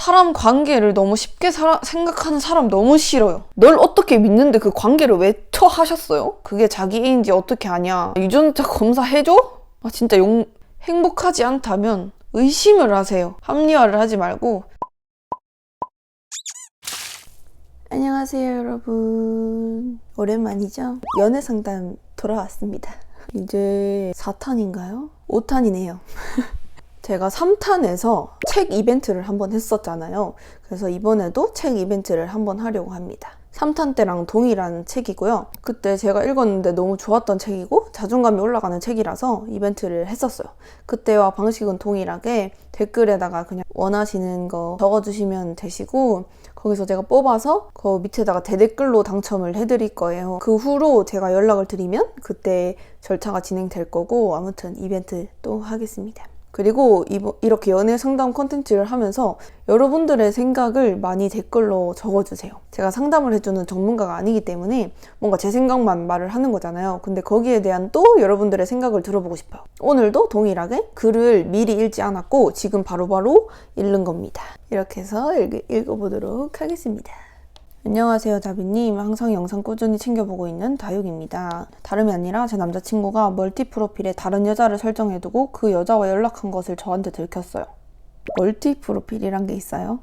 사람 관계를 너무 쉽게 생각하는 사람 너무 싫어요. 널 어떻게 믿는데 그 관계를 왜 처하셨어요? 그게 자기 애인지 어떻게 아냐? 유전자 검사해줘? 아 진짜 행복하지 않다면 의심을 하세요. 합리화를 하지 말고. 안녕하세요 여러분, 오랜만이죠? 연애상담 돌아왔습니다. 이제 4탄인가요? 5탄이네요. 제가 3탄에서 책 이벤트를 한번 했었잖아요. 그래서 이번에도 책 이벤트를 한번 하려고 합니다. 3탄 때랑 동일한 책이고요. 그때 제가 읽었는데 너무 좋았던 책이고 자존감이 올라가는 책이라서 이벤트를 했었어요. 그때와 방식은 동일하게 댓글에다가 그냥 원하시는 거 적어주시면 되시고, 거기서 제가 뽑아서 그 밑에다가 대댓글로 당첨을 해드릴 거예요. 그 후로 제가 연락을 드리면 그때 절차가 진행될 거고, 아무튼 이벤트 또 하겠습니다. 그리고 이렇게 연애 상담 콘텐츠를 하면서 여러분들의 생각을 많이 댓글로 적어주세요. 제가 상담을 해주는 전문가가 아니기 때문에 뭔가 제 생각만 말을 하는 거잖아요. 근데 거기에 대한 또 여러분들의 생각을 들어보고 싶어요. 오늘도 동일하게 글을 미리 읽지 않았고 지금 바로바로 읽는 겁니다. 이렇게 해서 읽어보도록 하겠습니다. 안녕하세요 다비님, 항상 영상 꾸준히 챙겨보고 있는 다육입니다. 다름이 아니라 제 남자친구가 멀티 프로필에 다른 여자를 설정해두고 그 여자와 연락한 것을 저한테 들켰어요. 멀티 프로필이란 게 있어요?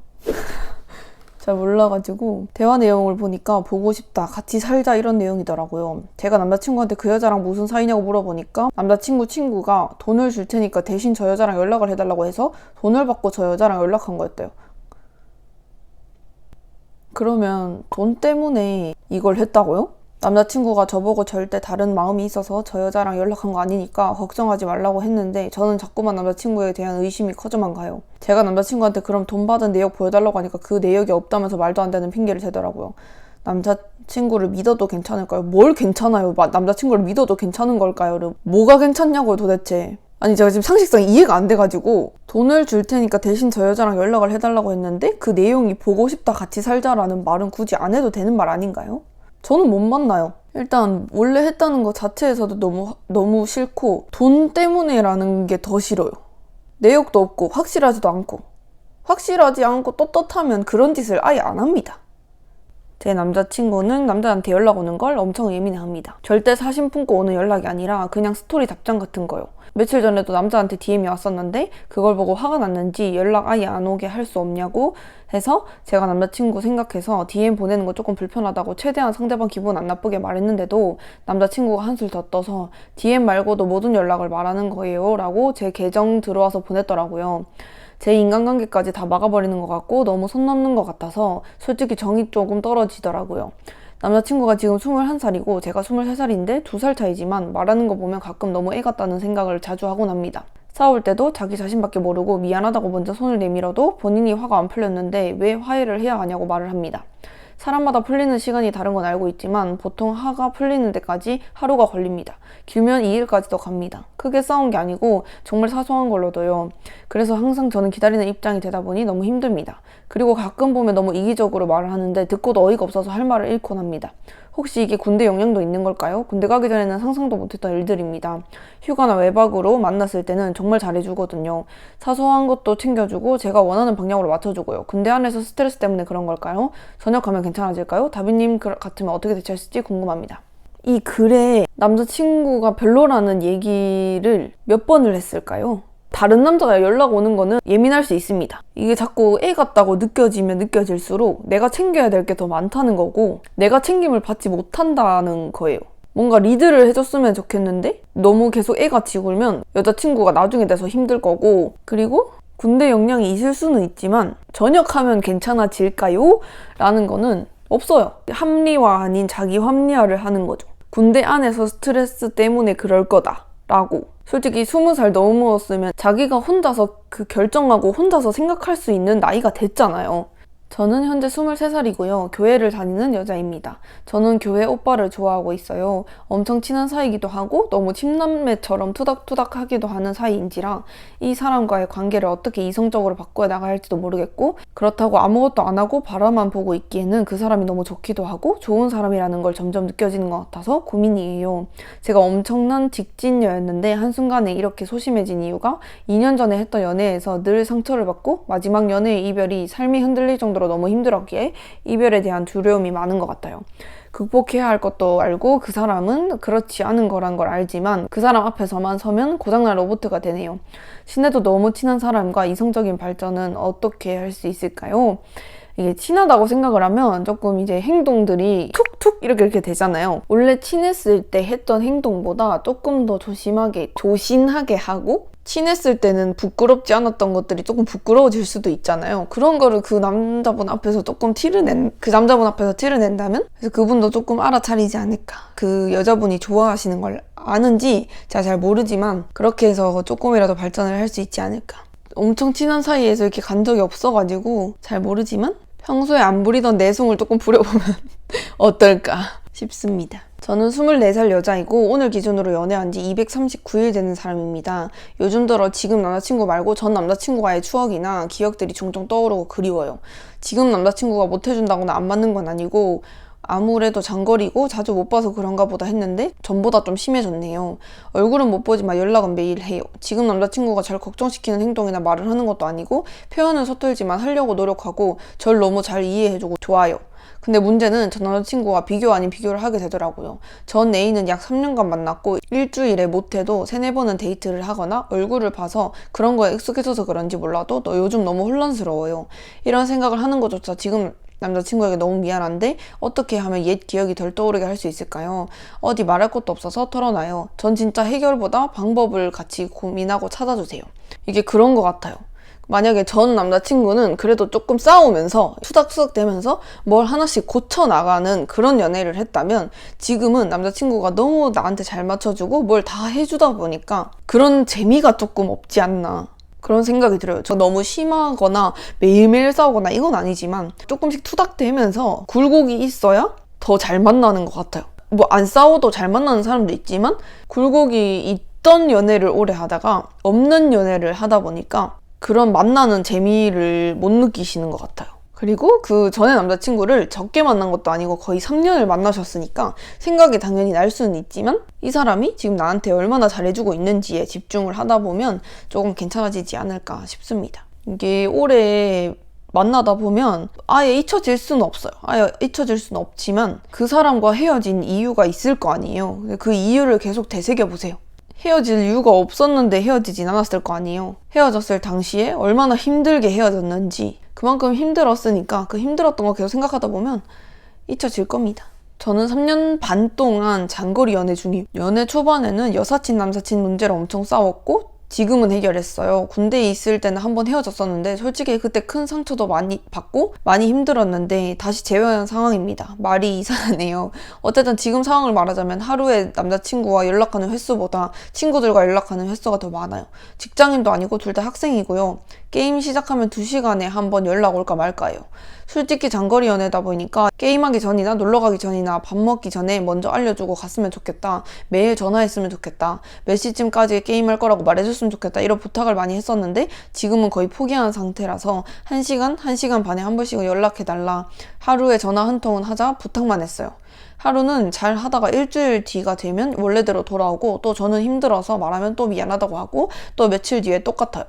잘 몰라가지고 대화 내용을 보니까 보고 싶다, 같이 살자 이런 내용이더라고요. 제가 남자친구한테 그 여자랑 무슨 사이냐고 물어보니까 남자친구 친구가 돈을 줄 테니까 대신 저 여자랑 연락을 해달라고 해서 돈을 받고 저 여자랑 연락한 거였대요. 그러면 돈 때문에 이걸 했다고요? 남자친구가 저보고 절대 다른 마음이 있어서 저 여자랑 연락한 거 아니니까 걱정하지 말라고 했는데 저는 자꾸만 남자친구에 대한 의심이 커져만 가요. 제가 남자친구한테 그럼 돈 받은 내역 보여달라고 하니까 그 내역이 없다면서 말도 안 되는 핑계를 대더라고요. 남자친구를 믿어도 괜찮을까요? 뭘 괜찮아요? 남자친구를 믿어도 괜찮은 걸까요? 뭐가 괜찮냐고요 도대체. 아니 제가 지금 상식상 이해가 안 돼가지고 돈을 줄 테니까 대신 저 여자랑 연락을 해달라고 했는데 그 내용이 보고 싶다, 같이 살자라는 말은 굳이 안 해도 되는 말 아닌가요? 저는 못 만나요. 일단 원래 했다는 것 자체에서도 너무 싫고 돈 때문에라는 게 더 싫어요. 내역도 없고 확실하지도 않고, 확실하지 않고 떳떳하면 그런 짓을 아예 안 합니다. 제 남자친구는 남자한테 연락 오는 걸 엄청 예민해합니다. 절대 사심 품고 오는 연락이 아니라 그냥 스토리 답장 같은 거요. 며칠 전에도 남자한테 DM이 왔었는데 그걸 보고 화가 났는지 연락 아예 안 오게 할 수 없냐고 해서 제가 남자친구 생각해서 DM 보내는 거 조금 불편하다고 최대한 상대방 기분 안 나쁘게 말했는데도 남자친구가 한술 더 떠서 DM 말고도 모든 연락을 말하는 거예요 라고 제 계정 들어와서 보냈더라고요. 제 인간관계까지 다 막아버리는 것 같고 너무 선 넘는 것 같아서 솔직히 정이 조금 떨어지더라고요. 남자친구가 지금 21살이고 제가 23살인데 2살 차이지만 말하는 거 보면 가끔 너무 애 같다는 생각을 자주 하곤 합니다. 싸울 때도 자기 자신밖에 모르고 미안하다고 먼저 손을 내밀어도 본인이 화가 안 풀렸는데 왜 화해를 해야 하냐고 말을 합니다. 사람마다 풀리는 시간이 다른 건 알고 있지만 보통 화가 풀리는 데까지 하루가 걸립니다. 길면 2일까지도 갑니다. 크게 싸운 게 아니고 정말 사소한 걸로도요. 그래서 항상 저는 기다리는 입장이 되다 보니 너무 힘듭니다. 그리고 가끔 보면 너무 이기적으로 말을 하는데 듣고도 어이가 없어서 할 말을 잃곤 합니다. 혹시 이게 군대 영향도 있는 걸까요? 군대 가기 전에는 상상도 못했던 일들입니다. 휴가나 외박으로 만났을 때는 정말 잘해주거든요. 사소한 것도 챙겨주고 제가 원하는 방향으로 맞춰주고요. 군대 안에서 스트레스 때문에 그런 걸까요? 전역하면 괜찮아질까요? 다비님 같으면 어떻게 대처했을지 궁금합니다. 이 글에 남자친구가 별로라는 얘기를 몇 번을 했을까요? 다른 남자가 연락 오는 거는 예민할 수 있습니다. 이게 자꾸 애 같다고 느껴지면 느껴질수록 내가 챙겨야 될 게 더 많다는 거고 내가 챙김을 받지 못한다는 거예요. 뭔가 리드를 해줬으면 좋겠는데 너무 계속 애같이 굴면 여자친구가 나중에 돼서 힘들 거고, 그리고 군대 영향이 있을 수는 있지만 전역하면 괜찮아질까요? 라는 거는 없어요. 합리화 아닌 자기 합리화를 하는 거죠. 군대 안에서 스트레스 때문에 그럴 거다 라고. 솔직히 20살 넘었으면 자기가 혼자서 그 결정하고 혼자서 생각할 수 있는 나이가 됐잖아요. 저는 현재 23살이고요. 교회를 다니는 여자입니다. 저는 교회 오빠를 좋아하고 있어요. 엄청 친한 사이이기도 하고 너무 친남매처럼 투닥투닥하기도 하는 사이인지라 이 사람과의 관계를 어떻게 이성적으로 바꿔 나가야 할지도 모르겠고, 그렇다고 아무것도 안 하고 바라만 보고 있기에는 그 사람이 너무 좋기도 하고 좋은 사람이라는 걸 점점 느껴지는 것 같아서 고민이에요. 제가 엄청난 직진녀였는데 한순간에 이렇게 소심해진 이유가 2년 전에 했던 연애에서 늘 상처를 받고 마지막 연애의 이별이 삶이 흔들릴 정도로 너무 힘들었기에 이별에 대한 두려움이 많은 것 같아요. 극복해야 할 것도 알고 그 사람은 그렇지 않은 거란 걸 알지만 그 사람 앞에서만 서면 고장난 로봇가 되네요. 친해도 너무 친한 사람과 이성적인 발전은 어떻게 할 수 있을까요? 이게 친하다고 생각을 하면 조금 이제 행동들이 툭툭 이렇게 되잖아요. 원래 친했을 때 했던 행동보다 조금 더 조신하게 하고, 친했을 때는 부끄럽지 않았던 것들이 조금 부끄러워질 수도 있잖아요. 그런 거를 그 남자분 앞에서 티를 낸다면? 그래서 그분도 조금 알아차리지 않을까. 그 여자분이 좋아하시는 걸 아는지 제가 잘 모르지만 그렇게 해서 조금이라도 발전을 할 수 있지 않을까. 엄청 친한 사이에서 이렇게 간 적이 없어가지고 잘 모르지만 평소에 안 부리던 내숭을 조금 부려보면 어떨까 싶습니다. 저는 24살 여자이고 오늘 기준으로 연애한 지 239일 되는 사람입니다. 요즘 들어 지금 남자친구 말고 전 남자친구와의 추억이나 기억들이 종종 떠오르고 그리워요. 지금 남자친구가 못해준다거나 안 맞는 건 아니고 아무래도 장거리고 자주 못 봐서 그런가 보다 했는데 전보다 좀 심해졌네요. 얼굴은 못 보지만 연락은 매일 해요. 지금 남자친구가 절 걱정시키는 행동이나 말을 하는 것도 아니고 표현은 서툴지만 하려고 노력하고 절 너무 잘 이해해주고 좋아요. 근데 문제는 전 남자친구와 비교 아닌 비교를 하게 되더라고요. 전 애인은 약 3년간 만났고 일주일에 못해도 3-4번은 데이트를 하거나 얼굴을 봐서 그런 거에 익숙해져서 그런지 몰라도 너 요즘 너무 혼란스러워요. 이런 생각을 하는 것조차 지금 남자친구에게 너무 미안한데 어떻게 하면 옛 기억이 덜 떠오르게 할 수 있을까요? 어디 말할 것도 없어서 털어놔요. 전 진짜 해결보다 방법을 같이 고민하고 찾아주세요. 이게 그런 것 같아요. 만약에 전 남자친구는 그래도 조금 싸우면서 투닥투닥 대면서 뭘 하나씩 고쳐나가는 그런 연애를 했다면 지금은 남자친구가 너무 나한테 잘 맞춰주고 뭘 다 해주다 보니까 그런 재미가 조금 없지 않나, 그런 생각이 들어요. 저 너무 심하거나 매일매일 싸우거나 이건 아니지만 조금씩 투닥대면서 굴곡이 있어야 더 잘 만나는 것 같아요. 뭐 안 싸워도 잘 만나는 사람도 있지만 굴곡이 있던 연애를 오래 하다가 없는 연애를 하다 보니까 그런 만나는 재미를 못 느끼시는 것 같아요. 그리고 그 전에 남자친구를 적게 만난 것도 아니고 거의 3년을 만나셨으니까 생각이 당연히 날 수는 있지만 이 사람이 지금 나한테 얼마나 잘해주고 있는지에 집중을 하다 보면 조금 괜찮아지지 않을까 싶습니다. 이게 오래 만나다 보면 아예 잊혀질 수는 없어요. 아예 잊혀질 수는 없지만 그 사람과 헤어진 이유가 있을 거 아니에요. 그 이유를 계속 되새겨보세요. 헤어질 이유가 없었는데 헤어지진 않았을 거 아니에요. 헤어졌을 당시에 얼마나 힘들게 헤어졌는지, 그만큼 힘들었으니까 그 힘들었던 거 계속 생각하다 보면 잊혀질 겁니다. 저는 3년 반 동안 장거리 연애 중이에요. 연애 초반에는 여사친 남사친 문제로 엄청 싸웠고 지금은 해결했어요. 군대에 있을 때는 한번 헤어졌었는데 솔직히 그때 큰 상처도 많이 받고 많이 힘들었는데 다시 재회한 상황입니다. 말이 이상하네요. 어쨌든 지금 상황을 말하자면 하루에 남자친구와 연락하는 횟수보다 친구들과 연락하는 횟수가 더 많아요. 직장인도 아니고 둘 다 학생이고요. 게임 시작하면 2시간에 한 번 연락 올까 말까예요. 솔직히 장거리 연애다 보니까 게임하기 전이나 놀러가기 전이나 밥 먹기 전에 먼저 알려주고 갔으면 좋겠다. 매일 전화했으면 좋겠다. 몇 시쯤까지 게임할 거라고 말해줬으면 좋겠다. 이런 부탁을 많이 했었는데 지금은 거의 포기한 상태라서 1시간 반에 한 번씩은 연락해달라. 하루에 전화 한 통은 하자 부탁만 했어요. 하루는 잘 하다가 일주일 뒤가 되면 원래대로 돌아오고 또 저는 힘들어서 말하면 또 미안하다고 하고 또 며칠 뒤에 똑같아요.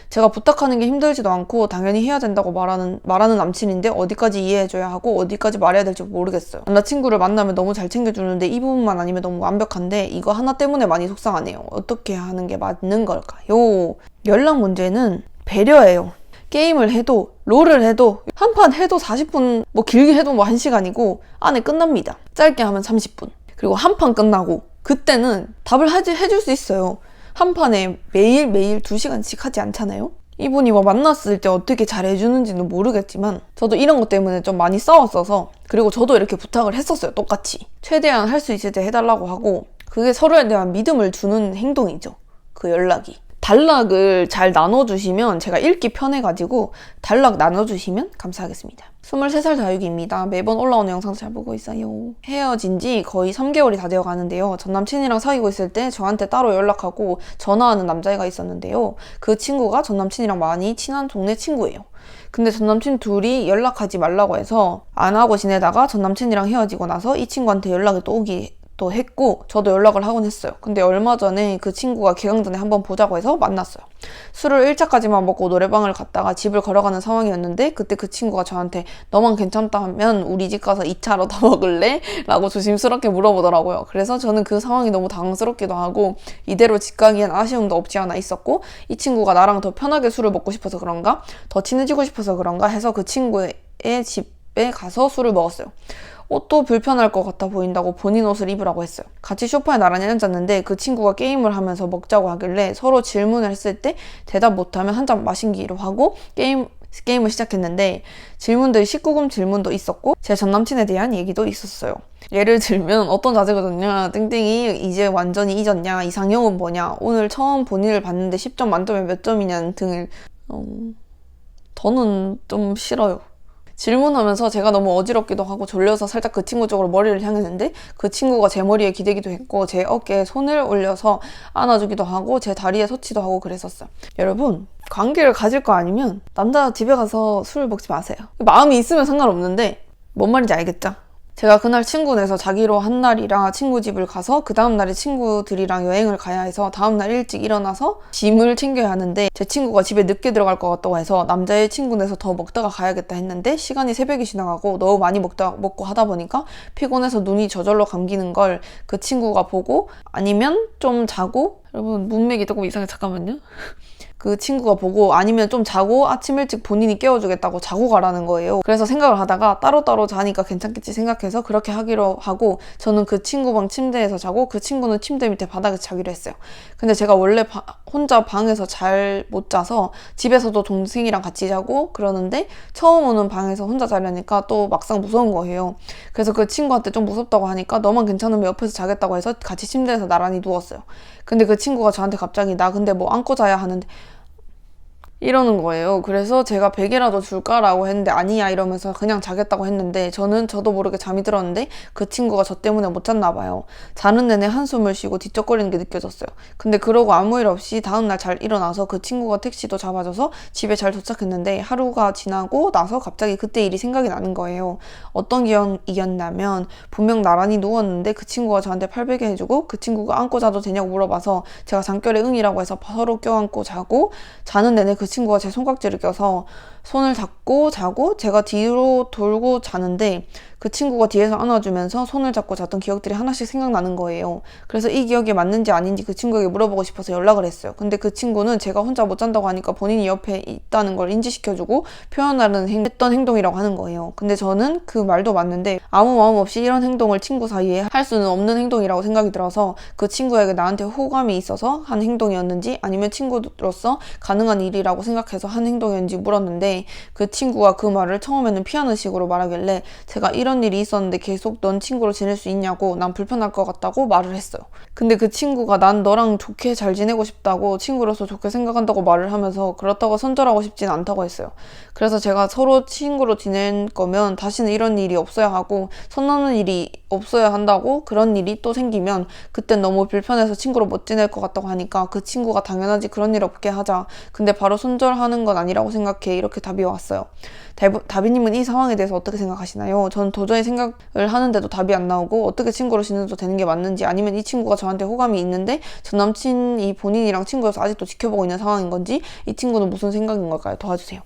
제가 부탁하는 게 힘들지도 않고 당연히 해야 된다고 말하는 남친인데 어디까지 이해해줘야 하고 어디까지 말해야 될지 모르겠어요. 남자친구를 만나면 너무 잘 챙겨주는데 이 부분만 아니면 너무 완벽한데 이거 하나 때문에 많이 속상하네요. 어떻게 하는 게 맞는 걸까요? 연락 문제는 배려예요. 게임을 해도 롤을 해도 한 판 해도 40분, 뭐 길게 해도 뭐 1시간이고 안에 끝납니다. 짧게 하면 30분. 그리고 한 판 끝나고 그때는 답을 해줄 수 있어요. 한 판에 매일 2시간씩 하지 않잖아요? 이분이 뭐 만났을 때 어떻게 잘해주는지는 모르겠지만 저도 이런 것 때문에 좀 많이 싸웠어서, 그리고 저도 이렇게 부탁을 했었어요. 똑같이 최대한 할 수 있을 때 해달라고 하고, 그게 서로에 대한 믿음을 주는 행동이죠. 그 연락이. 단락을 잘 나눠주시면 제가 읽기 편해가지고 단락 나눠주시면 감사하겠습니다. 23살 다육이입니다. 매번 올라오는 영상 잘 보고 있어요. 헤어진 지 거의 3개월이 다 되어 가는데요. 전 남친이랑 사귀고 있을 때 저한테 따로 연락하고 전화하는 남자애가 있었는데요. 그 친구가 전 남친이랑 많이 친한 동네 친구예요. 근데 전 남친 둘이 연락하지 말라고 해서 안 하고 지내다가 전 남친이랑 헤어지고 나서 이 친구한테 연락이 또 오기 또 했고 저도 연락을 하곤 했어요. 근데 얼마 전에 그 친구가 개강 전에 한번 보자고 해서 만났어요. 술을 1차까지만 먹고 노래방을 갔다가 집을 걸어가는 상황이었는데 그때 그 친구가 저한테 너만 괜찮다면 우리 집 가서 2차로 더 먹을래? 라고 조심스럽게 물어보더라고요. 그래서 저는 그 상황이 너무 당황스럽기도 하고 이대로 집 가기엔 아쉬움도 없지 않아 있었고 이 친구가 나랑 더 편하게 술을 먹고 싶어서 그런가? 더 친해지고 싶어서 그런가? 해서 그 친구의 집에 가서 술을 먹었어요. 옷도 불편할 것 같아 보인다고 본인 옷을 입으라고 했어요. 같이 소파에 나란히 앉았는데 그 친구가 게임을 하면서 먹자고 하길래 서로 질문을 했을 때 대답 못하면 한 잔 마시기로 하고 게임을 시작했는데 질문들이 19금 질문도 있었고 제 전남친에 대한 얘기도 있었어요. 예를 들면 어떤 자세거든요. 땡땡이 이제 완전히 잊었냐? 이상형은 뭐냐? 오늘 처음 본인을 봤는데 10점 만점에 몇 점이냐는 등을 저는 좀 싫어요. 질문하면서 제가 너무 어지럽기도 하고 졸려서 살짝 그 친구 쪽으로 머리를 향했는데 그 친구가 제 머리에 기대기도 했고 제 어깨에 손을 올려서 안아주기도 하고 제 다리에 터치도 하고 그랬었어요. 여러분, 관계를 가질 거 아니면 남자 집에 가서 술을 먹지 마세요. 마음이 있으면 상관없는데 뭔 말인지 알겠죠? 제가 그날 친구네서 자기로 한 날이라 친구 집을 가서 그 다음날에 친구들이랑 여행을 가야 해서 다음날 일찍 일어나서 짐을 챙겨야 하는데 제 친구가 집에 늦게 들어갈 것 같다고 해서 남자의 친구네서 더 먹다가 가야겠다 했는데 시간이 새벽이 지나가고 너무 많이 먹고 하다 보니까 피곤해서 눈이 저절로 감기는 걸 그 친구가 보고 아니면 좀 자고 여러분 문맥이 조금 이상해 잠깐만요. 그 친구가 보고 아니면 좀 자고 아침 일찍 본인이 깨워주겠다고 자고 가라는 거예요. 그래서 생각을 하다가 따로따로 자니까 괜찮겠지 생각해서 그렇게 하기로 하고 저는 그 친구 방 침대에서 자고 그 친구는 침대 밑에 바닥에서 자기로 했어요. 근데 제가 원래 혼자 방에서 잘 못 자서 집에서도 동생이랑 같이 자고 그러는데 처음 오는 방에서 혼자 자려니까 또 막상 무서운 거예요. 그래서 그 친구한테 좀 무섭다고 하니까 너만 괜찮으면 옆에서 자겠다고 해서 같이 침대에서 나란히 누웠어요. 근데 그 친구가 저한테 갑자기 나 근데 뭐 안고 자야 하는데 이러는 거예요. 그래서 제가 베개라도 줄까라고 했는데 아니야 이러면서 그냥 자겠다고 했는데 저도 모르게 잠이 들었는데 그 친구가 저 때문에 못 잤나 봐요. 자는 내내 한숨을 쉬고 뒤척거리는 게 느껴졌어요. 근데 그러고 아무 일 없이 다음날 잘 일어나서 그 친구가 택시도 잡아줘서 집에 잘 도착했는데 하루가 지나고 나서 갑자기 그때 일이 생각이 나는 거예요. 어떤 기억이었냐면 분명 나란히 누웠는데 그 친구가 저한테 팔베개 해주고 그 친구가 안고 자도 되냐고 물어봐서 제가 잠결에 응이라고 해서 서로 껴안고 자고 자는 내내 그 친구가 제 손깍지를 껴서 손을 잡고 자고 제가 뒤로 돌고 자는데 그 친구가 뒤에서 안아주면서 손을 잡고 잤던 기억들이 하나씩 생각나는 거예요. 그래서 이 기억이 맞는지 아닌지 그 친구에게 물어보고 싶어서 연락을 했어요. 근데 그 친구는 제가 혼자 못 잔다고 하니까 본인이 옆에 있다는 걸 인지시켜주고 표현하는 했던 행동이라고 하는 거예요. 근데 저는 그 말도 맞는데 아무 마음 없이 이런 행동을 친구 사이에 할 수는 없는 행동이라고 생각이 들어서 그 친구에게 나한테 호감이 있어서 한 행동이었는지 아니면 친구로서 가능한 일이라고 생각해서 한 행동이었는지 물었는데 그 친구가 그 말을 처음에는 피하는 식으로 말하길래 제가 이런 일이 있었는데 계속 넌 친구로 지낼 수 있냐고 난 불편할 것 같다고 말을 했어요. 근데 그 친구가 난 너랑 좋게 잘 지내고 싶다고 친구로서 좋게 생각한다고 말을 하면서 그렇다고 손절하고 싶진 않다고 했어요. 그래서 제가 서로 친구로 지낼 거면 다시는 이런 일이 없어야 하고 선 넘는 일이 없어야 한다고 그런 일이 또 생기면 그땐 너무 불편해서 친구로 못 지낼 것 같다고 하니까 그 친구가 당연하지 그런 일 없게 하자. 근데 바로 손절하는 건 아니라고 생각해. 이렇게 답이 왔어요. 다비님은 이 상황에 대해서 어떻게 생각하시나요? 전 도저히 생각을 하는데도 답이 안 나오고 어떻게 친구로 지내도 되는 게 맞는지 아니면 이 친구가 저한테 호감이 있는데 전 남친이 본인이랑 친구여서 아직도 지켜보고 있는 상황인 건지 이 친구는 무슨 생각인 걸까요? 도와주세요.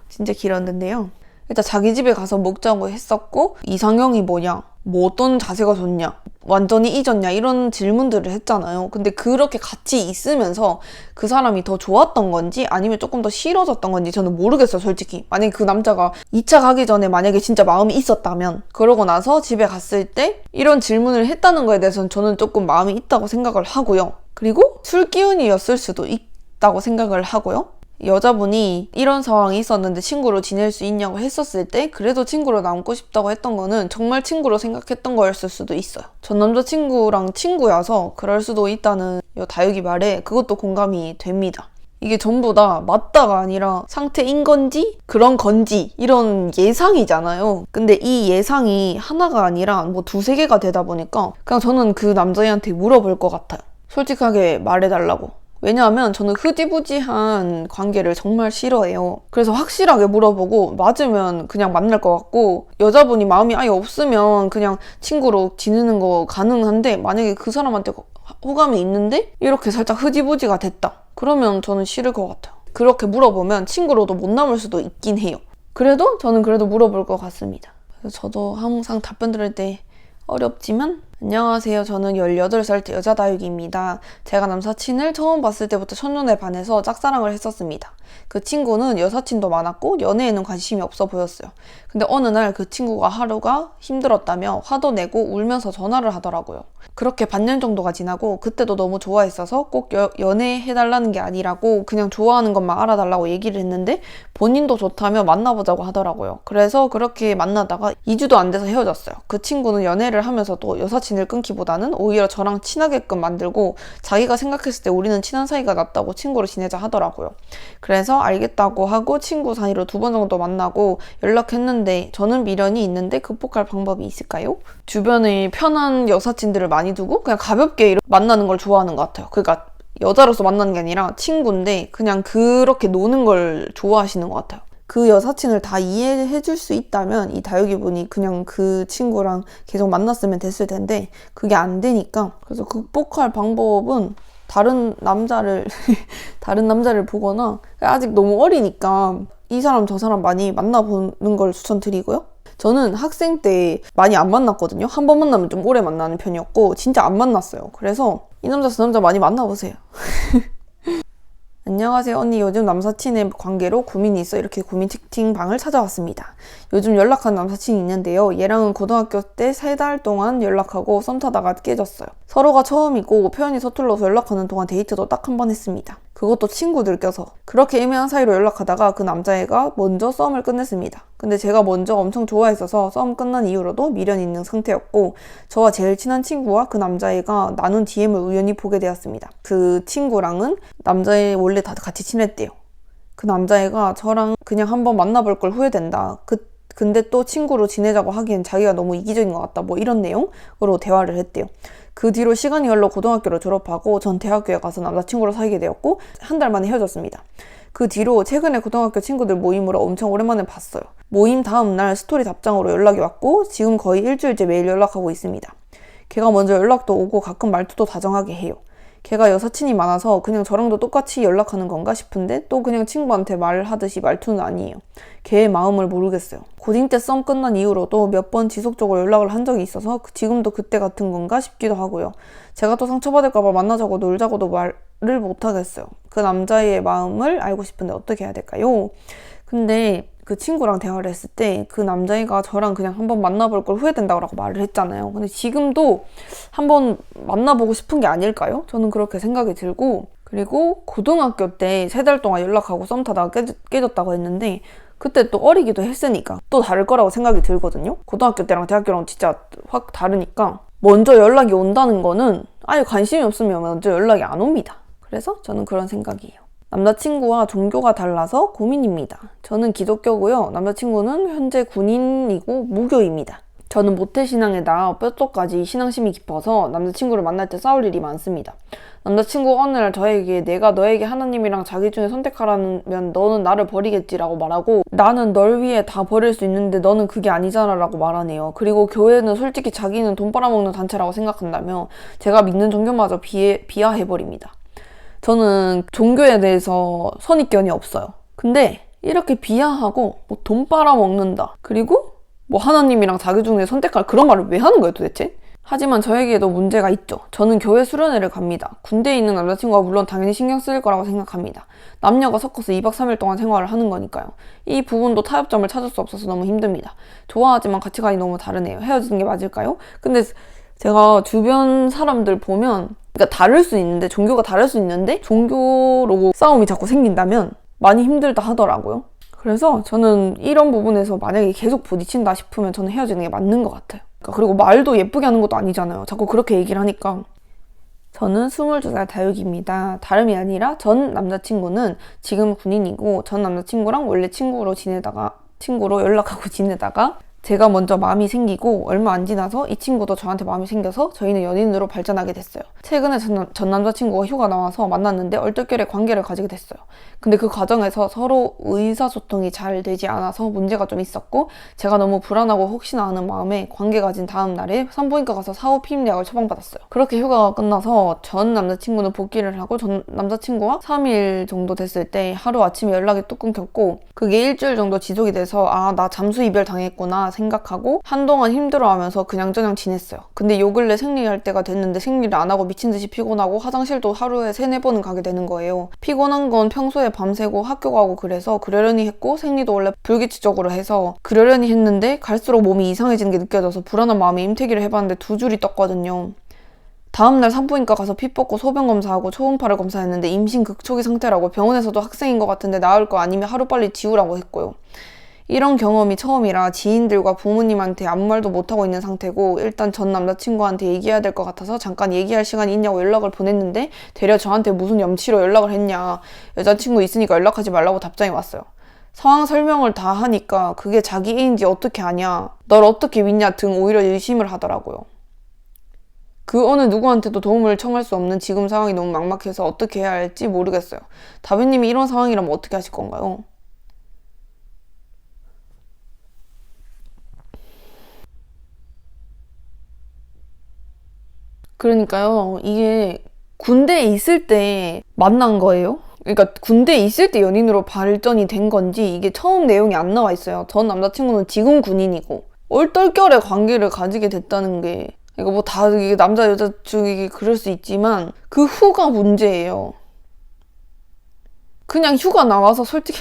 진짜 길었는데요. 일단 자기 집에 가서 먹자고 했었고 이상형이 뭐냐? 뭐 어떤 자세가 좋냐? 완전히 잊었냐? 이런 질문들을 했잖아요. 근데 그렇게 같이 있으면서 그 사람이 더 좋았던 건지 아니면 조금 더 싫어졌던 건지 저는 모르겠어요, 솔직히. 만약에 그 남자가 2차 가기 전에 만약에 진짜 마음이 있었다면 그러고 나서 집에 갔을 때 이런 질문을 했다는 거에 대해서는 저는 조금 마음이 있다고 생각을 하고요. 그리고 술 기운이었을 수도 있다고 생각을 하고요. 여자분이 이런 상황이 있었는데 친구로 지낼 수 있냐고 했었을 때 그래도 친구로 남고 싶다고 했던 거는 정말 친구로 생각했던 거였을 수도 있어요. 전 남자친구랑 친구여서 그럴 수도 있다는 다육이 말에 그것도 공감이 됩니다. 이게 전부 다 맞다가 아니라 상태인 건지 그런 건지 이런 예상이잖아요. 근데 이 예상이 하나가 아니라 뭐 두세 개가 되다 보니까 그냥 저는 그 남자애한테 물어볼 것 같아요. 솔직하게 말해달라고. 왜냐하면 저는 흐지부지한 관계를 정말 싫어해요. 그래서 확실하게 물어보고 맞으면 그냥 만날 것 같고, 여자분이 마음이 아예 없으면 그냥 친구로 지내는 거 가능한데, 만약에 그 사람한테 호감이 있는데 이렇게 살짝 흐지부지가 됐다, 그러면 저는 싫을 것 같아요. 그렇게 물어보면 친구로도 못 남을 수도 있긴 해요. 그래도 저는 물어볼 것 같습니다. 그래서 저도 항상 답변 들을 때 어렵지만, 안녕하세요. 저는 18살 여자 다육이입니다. 제가 남사친을 처음 봤을 때부터 첫눈에 반해서 짝사랑을 했었습니다. 그 친구는 여사친도 많았고 연애에는 관심이 없어 보였어요. 근데 어느 날 그 친구가 하루가 힘들었다며 화도 내고 울면서 전화를 하더라고요. 그렇게 반년 정도가 지나고 그때도 너무 좋아했어서 꼭 연애해달라는 게 아니라고 그냥 좋아하는 것만 알아달라고 얘기를 했는데, 본인도 좋다며 만나보자고 하더라고요. 그래서 그렇게 만나다가 2주도 안 돼서 헤어졌어요. 그 친구는 연애를 하면서도 여사친을 끊기보다는 오히려 저랑 친하게끔 만들고, 자기가 생각했을 때 우리는 친한 사이가 낫다고 친구로 지내자 하더라고요. 그래서 알겠다고 하고 친구 사이로 2번 정도 만나고 연락했는데, 저는 미련이 있는데 극복할 방법이 있을까요? 주변에 편한 여사친들을 많이 두고 그냥 가볍게 만나는 걸 좋아하는 것 같아요. 그러니까 여자로서 만나는 게 아니라 친구인데 그냥 그렇게 노는 걸 좋아하시는 것 같아요. 그 여사친을 다 이해해 줄 수 있다면 이 다육이분이 그냥 그 친구랑 계속 만났으면 됐을 텐데, 그게 안 되니까. 그래서 극복할 방법은 다른 남자를 보거나, 아직 너무 어리니까 이 사람 저 사람 많이 만나보는 걸 추천드리고요. 저는 학생 때 많이 안 만났거든요. 한 번 만나면 좀 오래 만나는 편이었고 진짜 안 만났어요. 그래서 이 남자 저 남자 많이 만나보세요. 안녕하세요. 언니, 요즘 남사친의 관계로 고민이 있어 이렇게 고민 채팅방을 찾아왔습니다. 요즘 연락한 남사친이 있는데요. 얘랑은 고등학교 때 3달 동안 연락하고 썸 타다가 깨졌어요. 서로가 처음이고 표현이 서툴러서 연락하는 동안 데이트도 딱 한 번 했습니다. 그것도 친구들 껴서. 그렇게 애매한 사이로 연락하다가 그 남자애가 먼저 썸을 끝냈습니다. 근데 제가 먼저 엄청 좋아했어서 썸 끝난 이후로도 미련이 있는 상태였고, 저와 제일 친한 친구와 그 남자애가 나눈 DM을 우연히 보게 되었습니다. 그 친구랑은 남자애 원래 다 같이 친했대요. 그 남자애가 저랑 그냥 한번 만나볼 걸 후회된다. 근데 또 친구로 지내자고 하기엔 자기가 너무 이기적인 것 같다. 뭐 이런 내용으로 대화를 했대요. 그 뒤로 시간이 흘러 고등학교를 졸업하고 전 대학교에 가서 남자친구로 사귀게 되었고, 한 달 만에 헤어졌습니다. 그 뒤로 최근에 고등학교 친구들 모임으로 엄청 오랜만에 봤어요. 모임 다음 날 스토리 답장으로 연락이 왔고 지금 거의 일주일째 매일 연락하고 있습니다. 걔가 먼저 연락도 오고 가끔 말투도 다정하게 해요. 걔가 여사친이 많아서 그냥 저랑도 똑같이 연락하는 건가 싶은데 또 그냥 친구한테 말하듯이 말투는 아니에요. 걔의 마음을 모르겠어요. 고딩 때 썸 끝난 이후로도 몇 번 지속적으로 연락을 한 적이 있어서 지금도 그때 같은 건가 싶기도 하고요. 제가 또 상처받을까봐 만나자고 놀자고도 말을 못하겠어요. 그 남자의 마음을 알고 싶은데 어떻게 해야 될까요? 근데 그 친구랑 대화를 했을 때 그 남자애가 저랑 그냥 한번 만나볼 걸 후회된다고 말을 했잖아요. 근데 지금도 한번 만나보고 싶은 게 아닐까요? 저는 그렇게 생각이 들고, 그리고 고등학교 때 3달 동안 연락하고 썸 타다가 깨졌다고 했는데 그때 또 어리기도 했으니까 또 다를 거라고 생각이 들거든요. 고등학교 때랑 대학교랑 진짜 확 다르니까 먼저 연락이 온다는 거는 아예 관심이 없으면 먼저 연락이 안 옵니다. 그래서 저는 그런 생각이에요. 남자친구와 종교가 달라서 고민입니다. 저는 기독교고요. 남자친구는 현재 군인이고 무교입니다. 저는 모태신앙에다 뼛속까지 신앙심이 깊어서 남자친구를 만날 때 싸울 일이 많습니다. 남자친구가 어느 날 저에게 내가 너에게 하나님이랑 자기 중에 선택하라면 너는 나를 버리겠지라고 말하고, 나는 널 위해 다 버릴 수 있는데 너는 그게 아니잖아 라고 말하네요. 그리고 교회는 솔직히 자기는 돈 빨아먹는 단체라고 생각한다며 제가 믿는 종교마저 비하해버립니다. 저는 종교에 대해서 선입견이 없어요. 근데 이렇게 비하하고 뭐 돈 빨아먹는다, 그리고 뭐 하나님이랑 자기 중에 선택할, 그런 말을 왜 하는 거예요 도대체? 하지만 저에게도 문제가 있죠. 저는 교회 수련회를 갑니다. 군대에 있는 남자친구가 물론 당연히 신경 쓰일 거라고 생각합니다. 남녀가 섞어서 2박 3일 동안 생활을 하는 거니까요. 이 부분도 타협점을 찾을 수 없어서 너무 힘듭니다. 좋아하지만 가치관이 너무 다르네요. 헤어지는 게 맞을까요? 근데 제가 주변 사람들 보면, 그러니까 다를 수 있는데, 종교가 다를 수 있는데 종교로 싸움이 자꾸 생긴다면 많이 힘들다 하더라고요. 그래서 저는 이런 부분에서 만약에 계속 부딪힌다 싶으면 저는 헤어지는 게 맞는 것 같아요. 그리고 말도 예쁘게 하는 것도 아니잖아요. 자꾸 그렇게 얘기를 하니까 저는 22살 다육입니다. 다름이 아니라 전 남자친구는 지금 군인이고 전 남자친구랑 원래 친구로 연락하고 지내다가 제가 먼저 마음이 생기고 얼마 안 지나서 이 친구도 저한테 마음이 생겨서 저희는 연인으로 발전하게 됐어요. 최근에 전 남자친구가 휴가 나와서 만났는데 얼떨결에 관계를 가지게 됐어요. 근데 그 과정에서 서로 의사소통이 잘 되지 않아서 문제가 좀 있었고 제가 너무 불안하고 혹시나 하는 마음에 관계 가진 다음 날에 산부인과 가서 사후 피임약을 처방받았어요. 그렇게 휴가가 끝나서 전 남자친구는 복귀를 하고 전 남자친구와 3일 정도 됐을 때 하루 아침에 연락이 뚝 끊겼고 그게 일주일 정도 지속이 돼서 아, 나 잠수 이별 당했구나 생각하고 한동안 힘들어하면서 그냥저냥 지냈어요. 근데 요 근래 생리할 때가 됐는데 생리를 안 하고 미친 듯이 피곤하고 화장실도 하루에 3-4번은 가게 되는 거예요. 피곤한 건 평소에 밤새고 학교 가고 그래서 그러려니 했고 생리도 원래 불규칙적으로 해서 그러려니 했는데 갈수록 몸이 이상해지는 게 느껴져서 불안한 마음에 임태기를 해봤는데 2줄이 떴거든요. 다음날 산부인과 가서 피 뽑고 소변 검사하고 초음파를 검사했는데 임신 극초기 상태라고 병원에서도 학생인 것 같은데 나을 거 아니면 하루빨리 지우라고 했고요. 이런 경험이 처음이라 지인들과 부모님한테 아무 말도 못하고 있는 상태고 일단 전 남자친구한테 얘기해야 될 것 같아서 잠깐 얘기할 시간이 있냐고 연락을 보냈는데 되려 저한테 무슨 염치로 연락을 했냐 여자친구 있으니까 연락하지 말라고 답장이 왔어요. 상황 설명을 다 하니까 그게 자기 애인지 어떻게 아냐 널 어떻게 믿냐 등 오히려 의심을 하더라고요. 그 어느 누구한테도 도움을 청할 수 없는 지금 상황이 너무 막막해서 어떻게 해야 할지 모르겠어요. 다비님이 이런 상황이라면 어떻게 하실 건가요? 그러니까요. 이게 군대에 있을 때 만난 거예요. 그러니까 군대에 있을 때 연인으로 발전이 된 건지 이게 처음 내용이 안 나와 있어요. 전 남자친구는 지금 군인이고 얼떨결에 관계를 가지게 됐다는 게 이거 뭐 다 이게 남자 여자 중에 그럴 수 있지만 그 후가 문제예요. 그냥 휴가 나와서 솔직히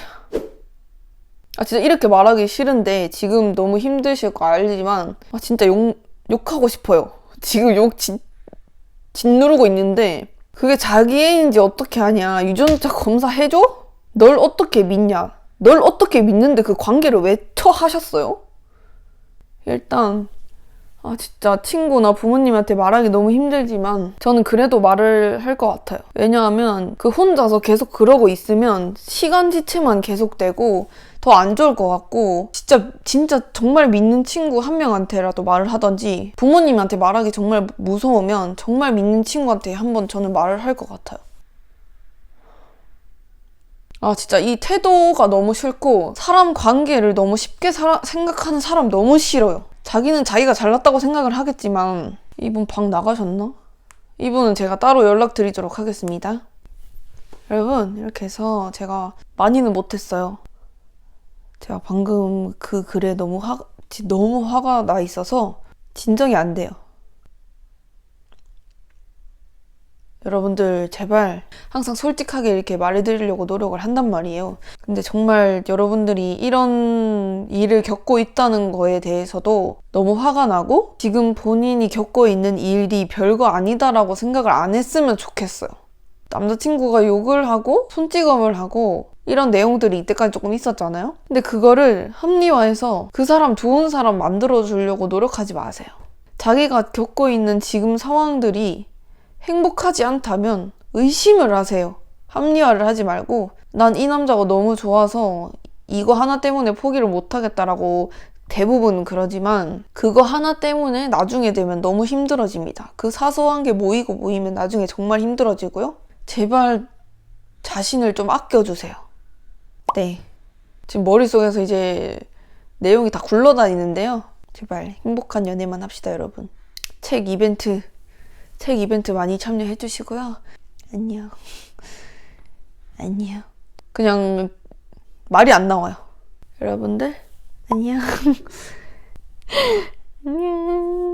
아 진짜 이렇게 말하기 싫은데 지금 너무 힘드실 거 알지만 아 진짜 욕하고 싶어요. 지금 짓누르고 있는데 그게 자기 애인지 어떻게 하냐 유전자 검사해줘? 널 어떻게 믿냐 널 어떻게 믿는데 그 관계를 왜 처하셨어요? 일단 아 진짜 친구나 부모님한테 말하기 너무 힘들지만 저는 그래도 말을 할 것 같아요. 왜냐하면 그 혼자서 계속 그러고 있으면 시간 지체만 계속되고 더 안 좋을 것 같고 진짜 정말 믿는 친구 한 명한테라도 말을 하던지 부모님한테 말하기 정말 무서우면 정말 믿는 친구한테 한번 저는 말을 할 것 같아요. 아 진짜 이 태도가 너무 싫고 사람 관계를 너무 쉽게 생각하는 사람 너무 싫어요. 자기는 자기가 잘났다고 생각을 하겠지만 이분 방 나가셨나? 이분은 제가 따로 연락드리도록 하겠습니다. 여러분 이렇게 해서 제가 많이는 못했어요. 제가 방금 그 글에 너무 화가 나 있어서 진정이 안 돼요. 여러분들 제발 항상 솔직하게 이렇게 말해드리려고 노력을 한단 말이에요. 근데 정말 여러분들이 이런 일을 겪고 있다는 거에 대해서도 너무 화가 나고 지금 본인이 겪고 있는 일이 별거 아니다라고 생각을 안 했으면 좋겠어요. 남자친구가 욕을 하고 손찌검을 하고 이런 내용들이 이때까지 조금 있었잖아요. 근데 그거를 합리화해서 그 사람 좋은 사람 만들어주려고 노력하지 마세요. 자기가 겪고 있는 지금 상황들이 행복하지 않다면 의심을 하세요. 합리화를 하지 말고 난 이 남자가 너무 좋아서 이거 하나 때문에 포기를 못하겠다라고 대부분 그러지만 그거 하나 때문에 나중에 되면 너무 힘들어집니다. 그 사소한 게 모이면 나중에 정말 힘들어지고요. 제발 자신을 좀 아껴주세요. 네. 지금 머릿속에서 이제 내용이 다 굴러다니는데요. 제발 행복한 연애만 합시다, 여러분. 책 이벤트 많이 참여해 주시고요. 안녕. 안녕. 그냥 말이 안 나와요. 여러분들 안녕. 안녕.